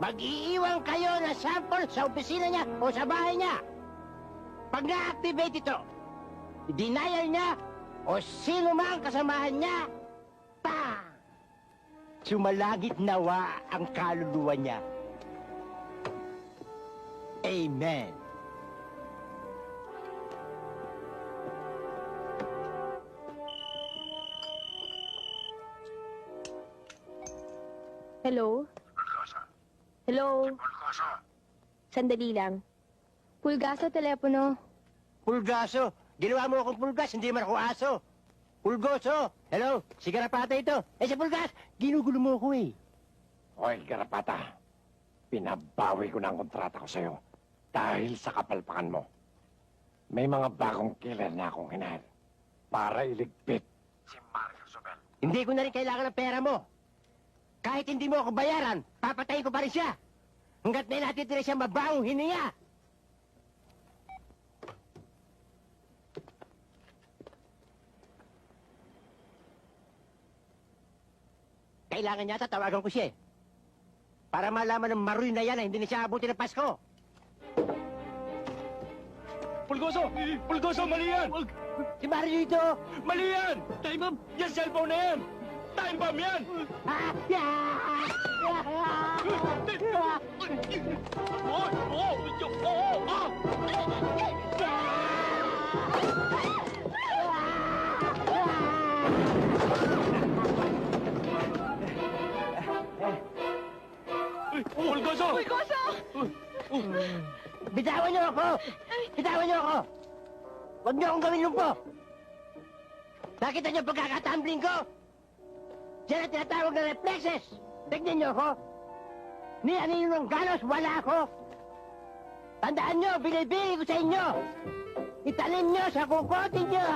Mag-iiwan kayo ng sample sa opisina niya o sa bahay niya. Pag na-activate ito, denial niya o sino mang kasamahan niya, pa! Sumalangit nawa ang kaluluwa niya. Amen. Hello? Hello? Sandali lang. Pulgaso, telepono. Pulgaso. Ginawa mo akong pulgas, hindi man ako aso. Pulgoso. Hello? Si Garapata ito. Eh, si Pulgas, ginugulo mo ako eh. Hoy, Garapata. Pinabawi ko na ang kontrata ko sa'yo dahil sa kapalpakan mo. May mga bagong killer na akong hinahal para iligpit si Mario Sobel. Hindi ko na rin kailangan ng pera mo. Kahit hindi mo ako bayaran, papatayin ko pa rin siya. Hanggat may natitira siyang mabangong hininga. Kailangan yata tawagan ko siya eh. Para malaman ng maroy na yan na hindi na siya abuti ng Pasko. Pulgoso! Pulgoso, mali yan! Si Mario ito! Mali yan! Time bomb! Yan cellphone na yan! Time bomb yan! Pulgoso! Pulgoso! Bitawan niyo ako! Bitawan niyo ako! Huwag niyo akong gawin lumpo! Nakita niyo pagkakatumbling ko? Diyan ang tinatawag na reflexes! Tignan niyo ako! Ni anino ng ganos, wala ako! Tandaan niyo, binibigay ko sa inyo! Italim niyo sa kukotin niyo!